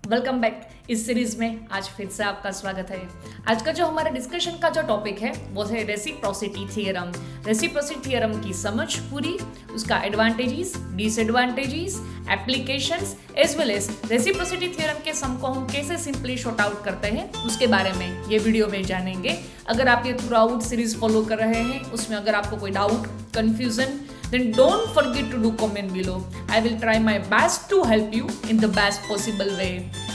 Welcome back. इस series में आज फिर से आपका स्वागत है। आज का जो हमारा डिस्कशन का जो टॉपिक है वो है रेसिप्रोसिटी थ्योरम। रेसिप्रोसिटी थ्योरम की समझ पूरी, उसका advantages, disadvantages, applications as well as reciprocity theorem के सम को हम कैसे सिंपली शॉर्ट आउट करते हैं उसके बारे में ये वीडियो में जानेंगे। अगर आप ये थ्रू आउट सीरीज फॉलो कर रहे हैं, उसमें अगर आपको कोई doubt, confusion, then don't forget to do comment below. I will try my best to help you in the best possible way.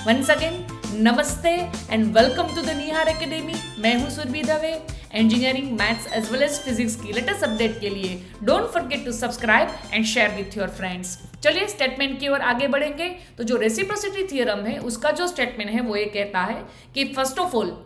Once again, नमस्ते and welcome to the Nihar Academy. मैं हूँ Surabhi Dave. Engineering, maths as well as physics की latest update के लिए don't forget to subscribe and share with your friends. चलिए statement की ओर आगे बढ़ेंगे। तो जो रेसिप्रोसिटी थ्योरम है उसका जो स्टेटमेंट है वो ये कहता है कि first of all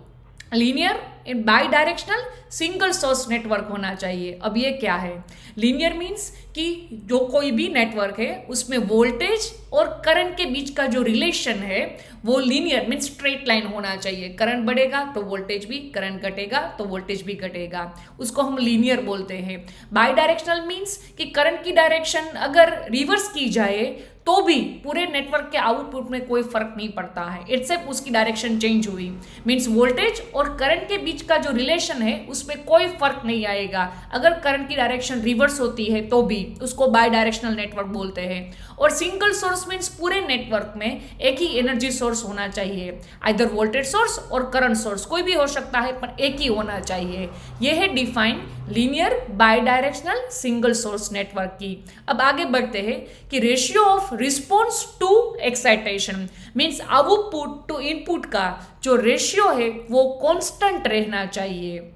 linear in by directional single source network होना चाहिए। अब ये क्या है? लीनियर मीन्स कि जो कोई भी नेटवर्क है उसमें वोल्टेज और करंट के बीच का जो रिलेशन है वो लीनियर मीन्स स्ट्रेट लाइन होना चाहिए। करंट बढ़ेगा तो वोल्टेज भी, करंट घटेगा तो वोल्टेज भी घटेगा, उसको हम लीनियर बोलते हैं। बाई डायरेक्शनल मीन्स कि करंट की डायरेक्शन अगर रिवर्स की जाए तो भी पूरे नेटवर्क के आउटपुट में कोई फर्क नहीं पड़ता है, इट्स सिर्फ उसकी डायरेक्शन चेंज हुई। मीन्स वोल्टेज और करंट के बीच का जो रिलेशन है उसमें कोई फर्क नहीं आएगा। अगर करंट की डायरेक्शन रिवर्स होती है तो भी उसको बाई डायरेक्शनल नेटवर्क बोलते हैं। और सिंगल सोर्स मीन्स पूरे नेटवर्क में एक ही एनर्जी सोर्स होना चाहिए, आइदर वोल्टेज सोर्स और करंट सोर्स कोई भी हो सकता है पर एक ही होना चाहिए। यह है define linear bidirectional single source network की। अब आगे बढ़ते हैं कि ratio of response to excitation means output to input का जो रेशियो है वो कांस्टेंट रहना चाहिए।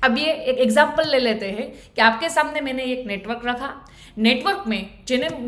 अब ये एक एग्जांपल ले लेते हैं कि आपके सामने मैंने एक नेटवर्क रखा। नेटवर्क में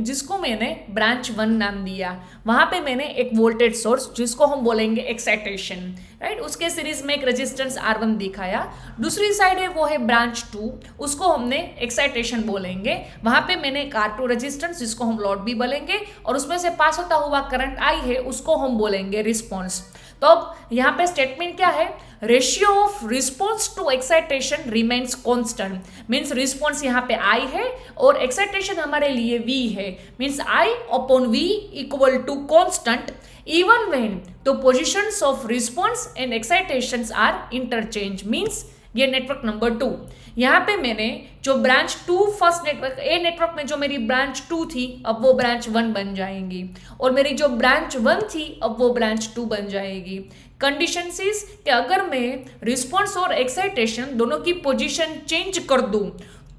जिसको मैंने ब्रांच 1 नाम दिया, वहां पे मैंने एक वोल्टेज सोर्स जिसको हम बोलेंगे एक्साइटेशन, राइट, उसके सीरीज में एक रेजिस्टेंस R1 दिखाया। दूसरी साइड है वो है ब्रांच 2, उसको हमने एक्साइटेशन बोलेंगे। वहां पे मैंने एक R2 रेजिस्टेंस जिसको हम लोड भी बोलेंगे और उसमें से पास होता हुआ करंट I है उसको हम बोलेंगे रिस्पॉन्स। तो अब यहाँ पे स्टेटमेंट क्या है? Ratio of response to excitation remains constant. Means response यहाँ पे I है और एक्साइटेशन हमारे लिए V है। Means I upon V equal to constant even when the positions of response and excitations are interchange। Means ये नेटवर्क नंबर 2। यहाँ पे मैंने जो branch 2 first network a network में जो मेरी ब्रांच 2 थी अब वो ब्रांच 1 बन जाएंगी और मेरी जो ब्रांच 1 थी अब वो ब्रांच 2 बन जाएगी। कंडीशन इज कि अगर मैं रिस्पॉन्स और एक्साइटेशन दोनों की पोजीशन चेंज कर दूं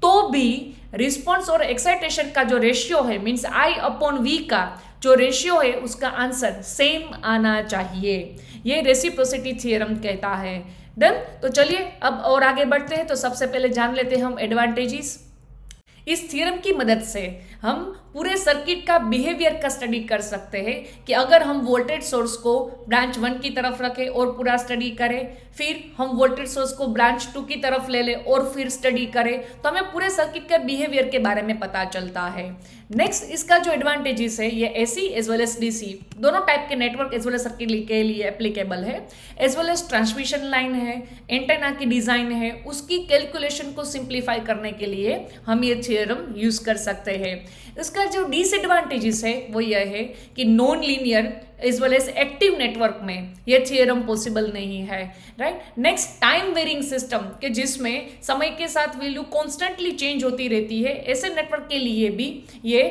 तो भी रिस्पॉन्स और एक्साइटेशन का जो रेशियो है मीन्स I अपॉन V का जो रेशियो है उसका आंसर सेम आना चाहिए। ये रेसिप्रोसिटी थ्योरम कहता है। डन। तो चलिए अब और आगे बढ़ते हैं। तो सबसे पहले जान लेते हैं हम एडवांटेजेस। इस थ्योरम की मदद से हम पूरे सर्किट का बिहेवियर का स्टडी कर सकते हैं कि अगर हम वोल्टेज सोर्स को ब्रांच 1 की तरफ रखें और पूरा स्टडी करें, फिर हम वोल्टेज सोर्स को ब्रांच 2 की तरफ ले लें और फिर स्टडी करें तो हमें पूरे सर्किट के बिहेवियर के बारे में पता चलता है। नेक्स्ट इसका जो एडवांटेजेस है ये AC as well as DC दोनों टाइप के network as well as circuit के लिए एप्लीकेबल है। As well as transmission line है, एंटेना की डिजाइन है, उसकी कैलकुलेशन को सिंप्लीफाई करने के लिए हम ये थ्योरम यूज कर सकते हैं। इसका जो डिसएडवांटेजेस है वो यह है कि non linear as well as active network में ये थ्योरम पॉसिबल नहीं है, right. Next time varying system के जिसमें समय के साथ वैल्यू कॉन्स्टेंटली चेंज होती रहती है, ऐसे नेटवर्क के लिए भी ये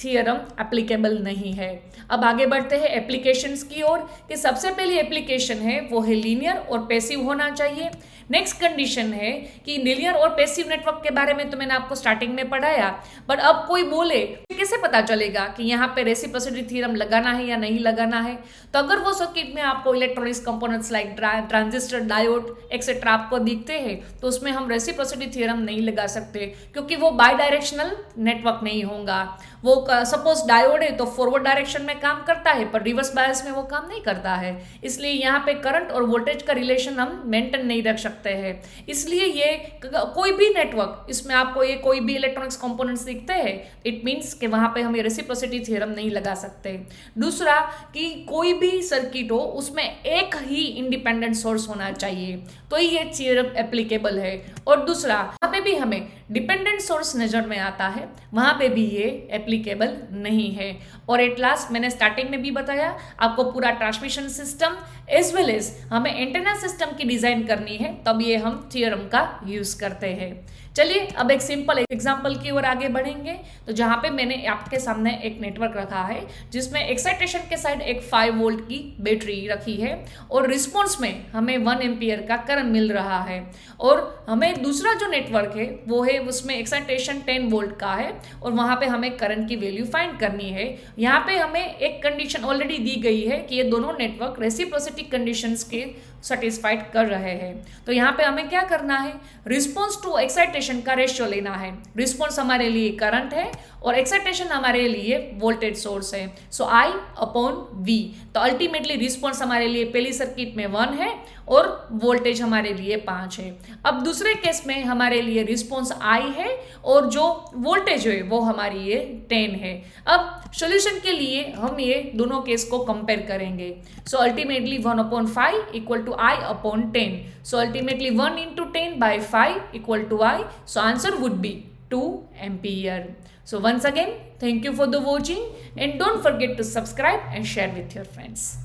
थ्योरम एप्लीकेबल नहीं है। अब आगे बढ़ते हैं एप्लीकेशंस की ओर कि सबसे पहली एप्लीकेशन है वो है लीनियर और पैसिव होना चाहिए। नेक्स्ट कंडीशन है कि लीनियर और पैसिव नेटवर्क के बारे में तो मैंने आपको स्टार्टिंग में पढ़ाया, बट अब कोई बोले कैसे पता चलेगा कि यहाँ पे रेसिप्रोसिटी थ्योरम लगाना है या नहीं लगाना है? तो अगर वो सर्किट में आपको electronics components like transistor, diode etcetera आपको दिखते हैं तो उसमें हम रेसिप्रोसिटी थ्योरम नहीं लगा सकते क्योंकि वो बाई डायरेक्शनल नेटवर्क नहीं होगा। वो सपोज डायोड है तो फॉरवर्ड डायरेक्शन में काम करता है पर रिवर्स बायस में वो काम नहीं करता है, इसलिए यहाँ पे करंट और वोल्टेज का रिलेशन हम मेंटेन नहीं रख सकते हैं। इसलिए ये कोई भी नेटवर्क इसमें आपको ये कोई भी इलेक्ट्रॉनिक्स कंपोनेंट्स दिखते हैं, इट मीन्स कि वहां पे हम ये रेसिप्रोसिटी थ्योरम नहीं लगा सकते। दूसरा कि कोई भी सर्किट हो उसमें एक ही इंडिपेंडेंट सोर्स होना चाहिए तो ये थ्योरम एप्लीकेबल है। और दूसरा यहाँ पे भी हमें डिपेंडेंट सोर्स नज़र में आता है वहाँ पे भी ये एप्लीकेबल नहीं है। और एट लास्ट मैंने स्टार्टिंग में भी बताया आपको पूरा transmission system as well as हमें एंटेना सिस्टम की डिज़ाइन करनी है, तब ये हम थियरम का यूज़ करते हैं। चलिए अब एक सिंपल एग्जांपल की ओर आगे बढ़ेंगे। तो जहाँ पे मैंने आपके सामने एक नेटवर्क रखा है जिसमें एक्साइटेशन के साइड एक 5 वोल्ट की बैटरी रखी है और रिस्पॉन्स में हमें 1 एम्पियर का करंट मिल रहा है। और हमें दूसरा जो नेटवर्क है वो है उसमें एक्साइटेशन 10 वोल्ट का है और वहाँ पे हमें करंट की वैल्यू फाइंड करनी है। यहाँ पे हमें एक कंडीशन ऑलरेडी दी गई है कि ये दोनों नेटवर्क रेसिप्रोसिटी कंडीशंस के सेटिस्फाइड कर रहे हैं। तो यहाँ पे हमें क्या करना है, रिस्पॉन्स टू एक्साइटेशन का रेशियो लेना है। रिस्पॉन्स हमारे लिए करंट है और एक्साइटेशन हमारे लिए वोल्टेज सोर्स है, सो I अपॉन V। तो अल्टीमेटली रिस्पॉन्स हमारे लिए पहली सर्किट में 1 है और वोल्टेज हमारे लिए 5 है। अब दूसरे केस में हमारे लिए रिस्पॉन्स I है और जो वोल्टेज है वो हमारी ये 10 है। अब सॉल्यूशन के लिए हम ये दोनों केस को कंपेयर करेंगे। So ultimately 1/5 equal to I upon 10। So ultimately 1 into 10 by 5 equal to I. So answer would be 2 ampere. So once again, thank you for the watching and don't forget to subscribe and share with your friends.